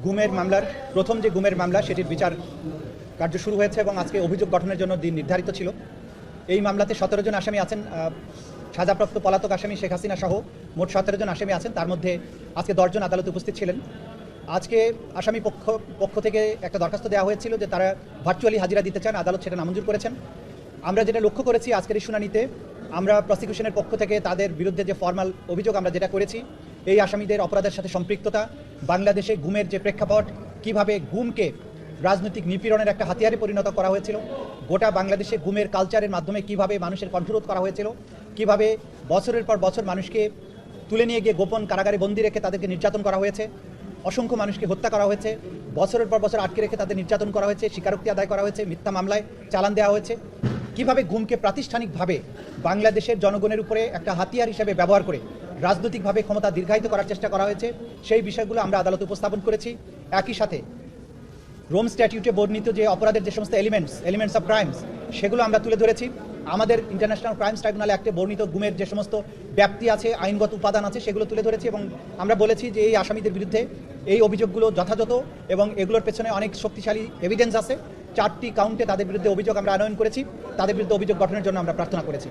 গুমের মামলার প্রথম যে গুমের মামলা সেটির বিচার কার্য শুরু হয়েছে এবং আজকে অভিযোগ গঠনের জন্য দিন নির্ধারিত ছিল। এই মামলাতে ১৭ জন আসামি আছেন, সাজাপ্রাপ্ত পলাতক আসামি শেখ হাসিনা সহ মোট ১৭ জন আসামি আছেন। তার মধ্যে আজকে ১০ জন আদালতে উপস্থিত ছিলেন। আজকে আসামি পক্ষ থেকে একটা দরখাস্ত দেওয়া হয়েছিল যে তারা ভার্চুয়ালি হাজিরা দিতে চান, আদালত সেটা নামঞ্জুর করেছেন। আমরা যেটা লক্ষ্য করেছি আজকের এই শুনানিতে, আমরা প্রসিকিউশনের পক্ষ থেকে তাদের বিরুদ্ধে যে ফর্মাল অভিযোগ আমরা যেটা করেছি, এই আসামিদের অপরাধের সাথে সম্পৃক্ততা, বাংলাদেশে গুমের যে প্রেক্ষাপট, কিভাবে গুমকে রাজনৈতিক নিপীড়নের একটা হাতিয়ারে পরিণত করা হয়েছিল, গোটা বাংলাদেশে গুমের কালচারের মাধ্যমে কিভাবে মানুষের কণ্ঠরোধ করা হয়েছিল, কিভাবে বছরের পর বছর মানুষকে তুলে নিয়ে গিয়ে গোপন কারাগারে বন্দি রেখে তাদেরকে নির্যাতন করা হয়েছে, অসংখ্য মানুষকে হত্যা করা হয়েছে, বছরের পর বছর আটকে রেখে তাদের নির্যাতন করা হয়েছে, স্বীকারোক্তি আদায় করা হয়েছে, মিথ্যা মামলায় চালান দেওয়া হয়েছে, কিভাবে গুমকে প্রাতিষ্ঠানিকভাবে বাংলাদেশের জনগণের উপরে একটা হাতিয়ার হিসেবে ব্যবহার করে রাজনৈতিকভাবে ক্ষমতা দীর্ঘায়িত করার চেষ্টা করা হয়েছে, সেই বিষয়গুলো আমরা আদালতে উপস্থাপন করেছি। একই সাথে রোম স্ট্যাটিউটে বর্ণিত যে অপরাধের যে সমস্ত এলিমেন্টস অফ ক্রাইমস, সেগুলো আমরা তুলে ধরেছি। আমাদের ইন্টারন্যাশনাল ক্রাইমস ট্রাইব্যুনাল অ্যাক্টে বর্ণিত গুমের যে সমস্ত ব্যাপ্তি আছে, আইনগত উপাদান আছে, সেগুলো তুলে ধরেছি এবং আমরা বলেছি যে এই আসামিদের বিরুদ্ধে এই অভিযোগগুলো যথাযথ এবং এগুলোর পেছনে অনেক শক্তিশালী এভিডেন্স আছে। 4টি কাউন্টে তাদের বিরুদ্ধে অভিযোগ আমরা আনয়ন করেছি, তাদের বিরুদ্ধে অভিযোগ গঠনের জন্য আমরা প্রার্থনা করেছি।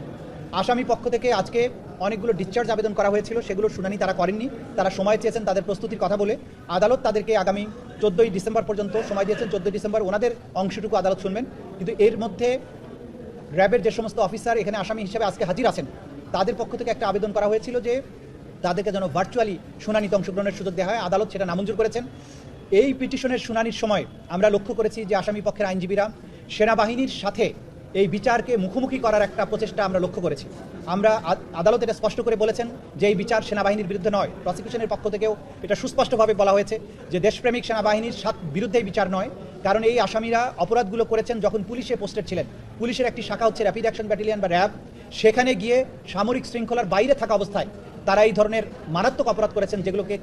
আসামি পক্ষ থেকে আজকে অনেকগুলো ডিসচার্জ আবেদন করা হয়েছিল, সেগুলোর শুনানি তারা করেননি। তারা সময় চেয়েছেন তাদের প্রস্তুতির কথা বলে। আদালত তাদেরকে আগামী 14ই ডিসেম্বর পর্যন্ত সময় দিয়েছেন। 14 ডিসেম্বর ওনাদের অংশটুকু আদালত শুনবেন। কিন্তু এর মধ্যে র্যাবের যে সমস্ত অফিসার এখানে আসামি হিসেবে আজকে হাজির আছেন, তাদের পক্ষ থেকে একটা আবেদন করা হয়েছিল যে তাদেরকে যেন ভার্চুয়ালি শুনানিতে অংশগ্রহণের সুযোগ দেওয়া হয়। আদালত সেটা নামঞ্জুর করেছেন। এই পিটিশনের শুনানির সময় আমরা লক্ষ্য করেছি যে আসামি পক্ষের আইনজীবীরা সেনাবাহিনীর সাথে এই বিচারকে মুখোমুখি করার একটা প্রচেষ্টা আমরা লক্ষ্য করেছি। আমরা আদালত এটা স্পষ্ট করে বলেছেন যে এই বিচার সেনাবাহিনীর বিরুদ্ধে নয়। প্রসিকিউশনের পক্ষ থেকেও এটা সুস্পষ্টভাবে বলা হয়েছে যে দেশপ্রেমিক সেনাবাহিনীর বিরুদ্ধে বিচার নয়, কারণ এই আসামিরা অপরাধগুলো করেছেন যখন পুলিশে পোস্টেড ছিলেন। পুলিশের একটি শাখা হচ্ছে র্যাপিড অ্যাকশন ব্যাটালিয়ন বা র্যাব। সেখানে গিয়ে সামরিক শৃঙ্খলার বাইরে থাকা অবস্থায় তারা এই ধরনের মারাত্মক অপরাধ করেছেন, যেগুলোকে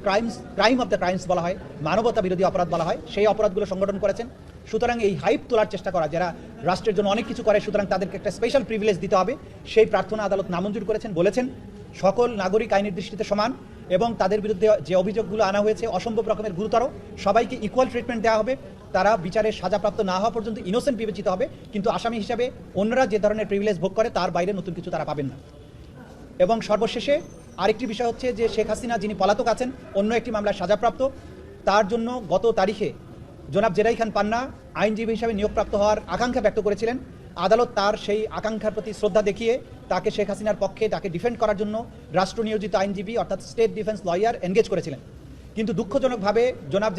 ক্রাইম অফ দ্য ক্রাইমস বলা হয়, মানবতা বিরোধী অপরাধ বলা হয়। সেই অপরাধগুলো সংগঠন করেছেন। সুতরাং এই হাইপ তোলার চেষ্টা করা, যারা রাষ্ট্রের জন্য অনেক কিছু করে, সুতরাং তাদেরকে একটা স্পেশাল প্রিভিলেজ দিতে হবে, সেই প্রার্থনা আদালত নামঞ্জুর করেছেন। বলেছেন সকল নাগরিক আইনের দৃষ্টিতে সমান এবং তাদের বিরুদ্ধে যে অভিযোগগুলো আনা হয়েছে অসম্ভব রকমের গুরুতর, সবাইকে ইকুয়াল ট্রিটমেন্ট দেওয়া হবে। তারা বিচারের সাজাপ্রাপ্ত না হওয়া পর্যন্ত ইনোসেন্ট বিবেচিত হবে, কিন্তু আসামি হিসাবে অন্যরা যে ধরনের প্রিভিলেজ ভোগ করে তার বাইরে নতুন কিছু তারা পাবেন না। এবং সর্বশেষে আরেকটি বিষয় হচ্ছে যে শেখ হাসিনা যিনি পলাতক আছেন অন্য একটি মামলায় সাজাপ্রাপ্ত, তার জন্য গত তারিখে জনাব জেরাই খান পান্না আইনজীবী হিসাবে নিয়োগপ্রাপ্ত হওয়ার আকাঙ্ক্ষা ব্যক্ত করেছিলেন। আদালত তার সেই আকাঙ্ক্ষার প্রতি শ্রদ্ধা দেখিয়ে তাকে শেখ হাসিনার পক্ষে তাকে ডিফেন্ড করার জন্য রাষ্ট্র নিয়োজিত আইনজীবী অর্থাৎ স্টেট ডিফেন্স লয়ার এনগেজ করেছিলেন। কিন্তু দুঃখজনকভাবে জনাব